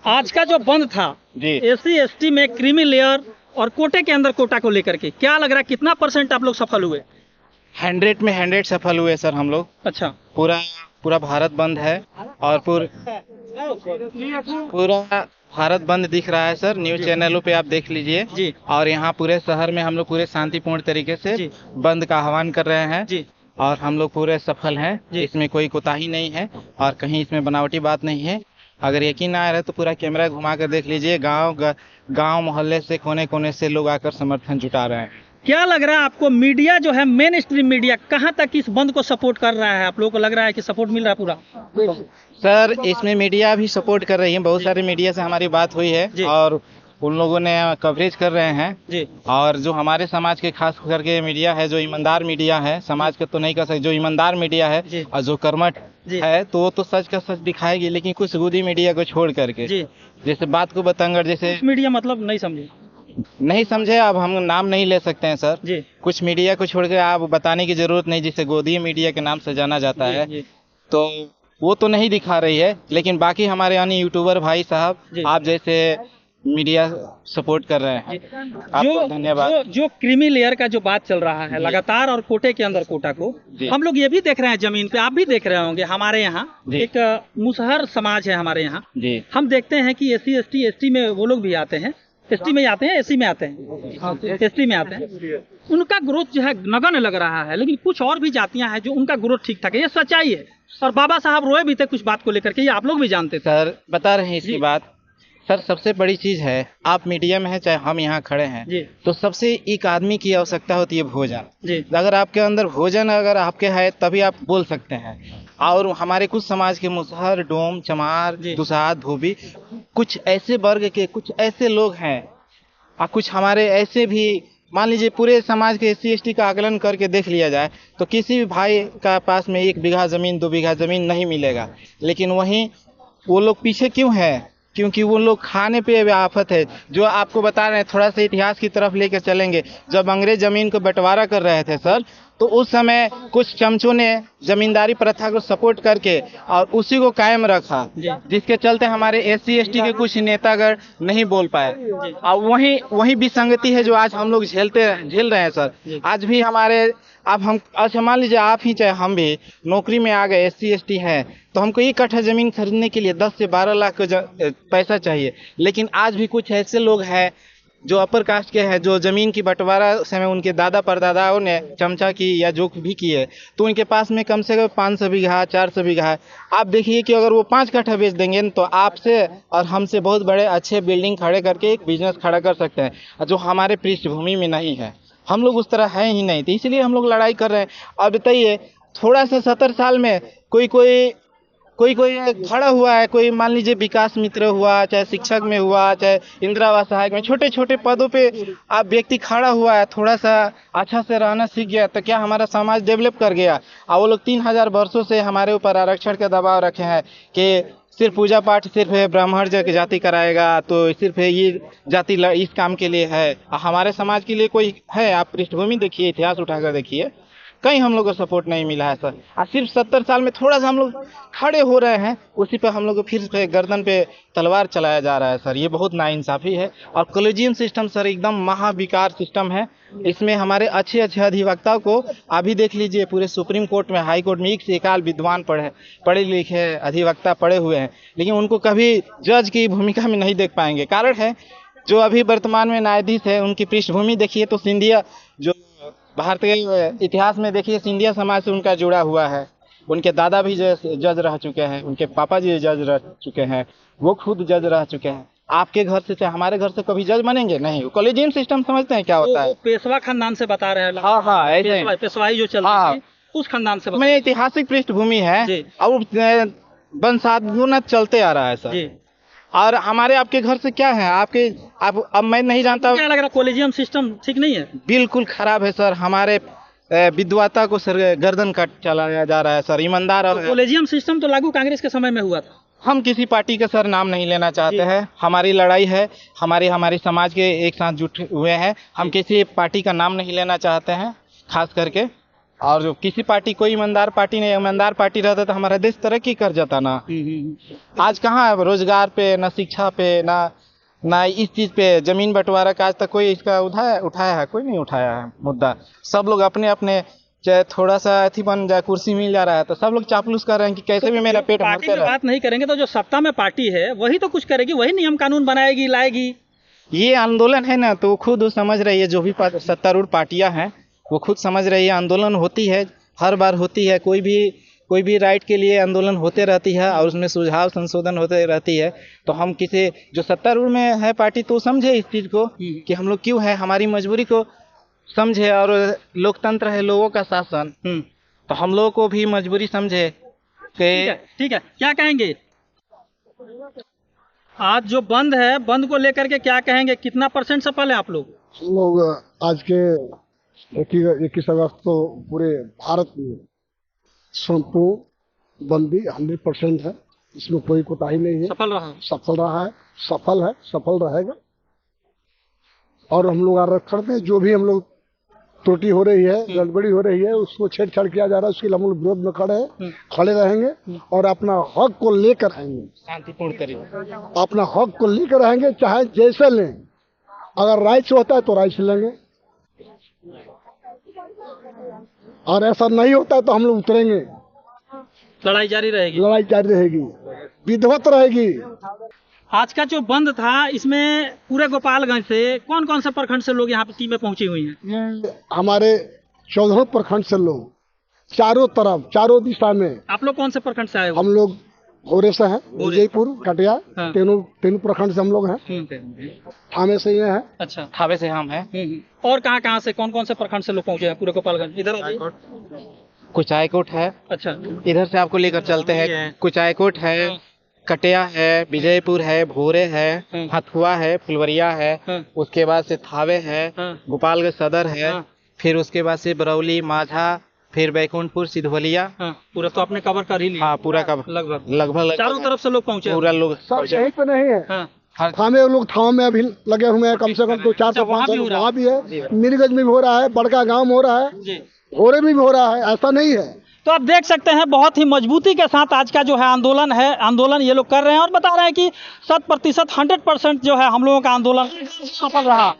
आज का जो बंद था जी एससी एसटी में क्रीमी लेयर और कोटे के अंदर कोटा को लेकर के, क्या लग रहा है कितना % आप लोग सफल हुए? 100 में 100 सफल हुए सर हम लोग। अच्छा, पूरा पूरा भारत बंद है और पूरा भारत बंद दिख रहा है सर, न्यूज चैनलों पे आप देख लीजिए जी और यहाँ पूरे शहर में हम लोग पूरे शांतिपूर्ण तरीके से जी बंद का आह्वान कर रहे हैं जी और हम लोग पूरे सफल हैं। जी। इसमें कोई कोताही नहीं है और कहीं इसमें बनावटी बात नहीं है। अगर यकीन ना आ रहा है तो पूरा कैमरा घुमा कर देख लीजिए, गांव मोहल्ले से कोने कोने से लोग आकर समर्थन जुटा रहे हैं। क्या लग रहा है आपको, मीडिया जो है मेन स्ट्रीम मीडिया कहाँ तक इस बंद को सपोर्ट कर रहा है? आप लोगों को लग रहा है कि सपोर्ट मिल रहा है पूरा? सर इसमें मीडिया भी सपोर्ट कर रही है, बहुत सारे मीडिया से हमारी बात हुई है और उन लोगों ने कवरेज कर रहे हैं जी। और जो हमारे समाज के खास करके मीडिया है, जो ईमानदार मीडिया है, समाज के तो नहीं कर सकते, जो ईमानदार मीडिया है जी। और जो कर्मठ है तो वो तो सच का सच दिखाएगी, लेकिन कुछ गुदी मीडिया को छोड़ करके जी। जैसे बात को बतंगड़ जैसे मीडिया मतलब नहीं समझे? नहीं समझे, अब हम नाम नहीं ले सकते हैं सर जी। कुछ मीडिया को छोड़ के आप बताने की जरूरत नहीं, जिसे गोदी मीडिया के नाम से जाना जाता है जी। तो वो तो नहीं दिखा रही है, लेकिन बाकी हमारे यानी यूट्यूबर भाई साहब आप जैसे मीडिया सपोर्ट कर रहे हैं, आपको धन्यवाद। जो क्रीमी लेयर का जो बात चल रहा है लगातार और कोटे के अंदर कोटा को, हम लोग ये भी देख रहे हैं जमीन पे, आप भी देख रहे होंगे हमारे यहाँ एक मुसहर समाज है हमारे यहाँ जी। हम देखते हैं कि एससी एसटी में वो लोग भी आते हैं, एसटी में आते हैं, एससी में आते हैं, एसटी में आते हैं, उनका ग्रोथ जो है नगण्य लग रहा है, लेकिन कुछ और भी जातियां हैं जो उनका ग्रोथ ठीक ठाक है, ये सच्चाई है। और बाबा साहब रोए भी थे कुछ बात को लेकर के, ये आप लोग भी जानते थे। सर बता रहे हैं इसकी बात। सर सबसे बड़ी चीज है, आप मीडिया में है चाहे हम यहाँ खड़े हैं जी। तो सबसे एक आदमी की आवश्यकता होती है भोजन जी। अगर आपके अंदर भोजन अगर आपके है तभी आप बोल सकते हैं। और हमारे कुछ समाज के मुसहर, डोम, चमार, दुसाध, धोबी, कुछ ऐसे वर्ग के कुछ ऐसे लोग हैं और कुछ हमारे ऐसे भी, मान लीजिए पूरे समाज के एससी एसटी का आकलन करके देख लिया जाए तो किसी भी भाई का पास में 1 बीघा जमीन 2 बीघा जमीन नहीं मिलेगा, लेकिन वहीं वो लोग पीछे क्यों हैं? क्योंकि वो लोग खाने पे आफत है। जो आपको बता रहे हैं, थोड़ा सा इतिहास की तरफ लेकर चलेंगे, जब अंग्रेज जमीन को बंटवारा कर रहे थे सर, तो उस समय कुछ चमचों ने जमींदारी प्रथा को सपोर्ट करके और उसी को कायम रखा, जिसके चलते हमारे एससी एसटी के कुछ नेतागण नहीं बोल पाए और वही विसंगति है जो आज हम लोग झेल रहे हैं सर। आज भी हमारे, अब हम अच्छा मान लीजिए आप ही चाहे हम भी नौकरी में आ गए, एससी एसटी हैं, तो हमको 1 कट्ठा जमीन खरीदने के लिए 10 से 12 लाख का पैसा चाहिए, लेकिन आज भी कुछ ऐसे लोग हैं जो अपर कास्ट के हैं, जो जमीन की बंटवारा समय उनके दादा परदादाओं ने चमचा की या जो भी की है, तो उनके पास में कम से कम 500 बीघा 400 बीघा है। आप देखिए कि अगर वो 5 कट्ठा बेच देंगे तो आपसे और हमसे बहुत बड़े अच्छे बिल्डिंग खड़े करके एक बिजनेस खड़ा कर सकते हैं, जो हमारे पृष्ठभूमि में नहीं है। हम लोग उस तरह है ही नहीं, तो इसलिए हम लोग लड़ाई कर रहे हैं। अब बताइए, थोड़ा सा 70 साल में कोई खड़ा हुआ है, कोई मान लीजिए विकास मित्र हुआ, चाहे शिक्षक में हुआ, चाहे इंदिरा आवास सहायक में, छोटे छोटे पदों पे आप व्यक्ति खड़ा हुआ है, थोड़ा सा अच्छा से रहना सीख गया, तो क्या हमारा समाज डेवलप कर गया? और वो लोग 3000 वर्षों से हमारे ऊपर आरक्षण का दबाव रखे हैं कि सिर्फ पूजा पाठ सिर्फ ब्राह्मण जाति कराएगा, तो सिर्फ ये जाति इस काम के लिए है। हमारे समाज के लिए कोई है? आप पृष्ठभूमि देखिए, इतिहास उठाकर देखिए, कहीं हम लोग को सपोर्ट नहीं मिला है सर। और सिर्फ 70 साल में थोड़ा सा हम लोग खड़े हो रहे हैं, उसी पे हम लोग को फिर से गर्दन पे तलवार चलाया जा रहा है सर। ये बहुत नाइंसाफी है। और कॉलेजियम सिस्टम सर एकदम महाविकार सिस्टम है। इसमें हमारे अच्छे अधिवक्ताओं को अभी देख लीजिए, पूरे सुप्रीम कोर्ट में, हाई कोर्ट में एक से एकाल विद्वान पढ़े लिखे अधिवक्ता पढ़े हुए हैं, लेकिन उनको कभी जज की भूमिका में नहीं देख पाएंगे। कारण है जो अभी वर्तमान में न्यायाधीश है, उनकी पृष्ठभूमि देखिए तो सिंधिया, जो भारतीय इतिहास में देखिए सिंधिया समाज से उनका जुड़ा हुआ है। उनके दादा भी जज रह चुके हैं, उनके पापा जी जज रह चुके हैं, वो खुद जज रह चुके हैं। आपके घर से चाहे हमारे घर से कभी जज बनेंगे नहीं। कॉलेजियम सिस्टम समझते हैं क्या होता है? पेशवा खानदान से बता रहे हैं। हाँ ऐसे पेशवाई जो चलती है उस खानदान से। मैं ऐतिहासिक पृष्ठभूमि है और वंशानुगत चलते आ रहा है सर। और हमारे आपके घर से क्या है? अब मैं नहीं जानता, क्या लग रहा है कॉलेजियम सिस्टम ठीक नहीं है? बिल्कुल खराब है सर। हमारे विद्वता को सर गर्दन काट चलाया जा रहा है सर। ईमानदार और कॉलेजियम सिस्टम तो लागू कांग्रेस के समय में हुआ था। हम किसी पार्टी का सर नाम नहीं लेना चाहते हैं। हमारी लड़ाई है, हमारी समाज के एक साथ जुटे हुए हैं। हम किसी पार्टी का नाम नहीं लेना चाहते हैं, खास करके और जो किसी पार्टी, कोई ईमानदार पार्टी नहीं, ईमानदार पार्टी रहता तो हमारा देश तरक्की कर जाता ना। आज कहाँ है रोजगार पे, ना शिक्षा पे, ना इस चीज पे, जमीन बंटवारा का आज तक कोई इसका उठाया है? कोई नहीं उठाया है मुद्दा। सब लोग अपने अपने, चाहे थोड़ा सा अथी बन जाए, कुर्सी मिल जा रहा है तो सब लोग चापलूस कर रहे हैं कि कैसे भी मेरा पेट भरते रहे। बात नहीं करेंगे तो जो सत्ता में पार्टी है वही तो कुछ करेगी, वही नियम कानून बनाएगी, लाएगी। ये आंदोलन है ना, तो खुद समझ रही है, जो भी सत्तारूढ़ पार्टियां हैं वो खुद समझ रही है। आंदोलन होती है, हर बार होती है, कोई भी राइट के लिए आंदोलन होते रहती है और उसमें सुझाव संशोधन होते रहती है। तो हम किसी जो सत्तारूढ़ में है पार्टी तो समझे इस चीज को कि हम लोग क्यों है, हमारी मजबूरी को समझे, और लोकतंत्र है, लोगों का शासन, तो हम लोगों को भी मजबूरी समझे। ठीक है, क्या कहेंगे आज जो बंद है, बंद को लेकर के क्या कहेंगे? कितना % सफल है आप लोग? हम लोग आज के 21 अगस्त तो पूरे भारत में संपूर्ण बंदी 100% है, इसमें कोई कोताही नहीं है। सफल रहा है, सफल रहेगा। और हम लोग आरक्षण में जो भी हम लोग त्रुटि हो रही है, गड़बड़ी हो रही है, उसको छेड़छाड़ किया जा रहा है, उसके लिए हम लोग विरोध में खड़े रहेंगे और अपना हक को लेकर आएंगे, शांतिपूर्ण तरीके, अपना हक को लेकर आएंगे, चाहे जैसे लें। अगर राइट से होता है तो राइट से लेंगे, और ऐसा नहीं होता है तो हम लोग उतरेंगे। लड़ाई जारी रहेगी, विधिवत रहेगी। आज का जो बंद था, इसमें पूरे गोपालगंज से कौन कौन से प्रखंड से लोग यहाँ पे टीमें पहुंची हुई हैं? हमारे 14 प्रखंड से लोग, चारों तरफ, चारों दिशा में। आप लोग कौन से प्रखंड से आए हो? हम लोग भोरे से हैं, विजयपुर, कटिया, तीनों प्रखंड से हम लोग हैं। थामे से ये हैं। अच्छा, थावे से हम हैं। और कहाँ से, कौन कौन से प्रखंड से लोग पहुंचे हैं पूरे गोपालगंज? इधर कुचायकोट है। अच्छा, इधर से आपको लेकर चलते हैं। कुचायकोट है, कटिया है, विजयपुर है, भोरे है, हथुआ है, फुलवरिया है, उसके बाद से थावे है, गोपालगंज सदर है, फिर उसके बाद से बरौली, माझा, फिर बैकुंठपुर, सिधवलिया। पूरा तो आपने कवर कर ही लिया? हाँ, पूरा कवर, लगभग चारों तरफ से लोग पहुंचे। पूरा लोग सब यहीं पे नहीं है। थामे लोग थाव में अभी लगे हुए हैं, कम से कम 400-500 वहाँ भी है, मीरगंज में भी हो रहा है, बड़का गांव में हो रहा है, भोरे में भी हो रहा है, ऐसा नहीं है। तो आप देख सकते हैं बहुत ही मजबूती के साथ आज का जो है आंदोलन ये लोग कर रहे हैं और बता रहे हैं कि 100% 100% जो है हम लोगों का आंदोलन सफल रहा।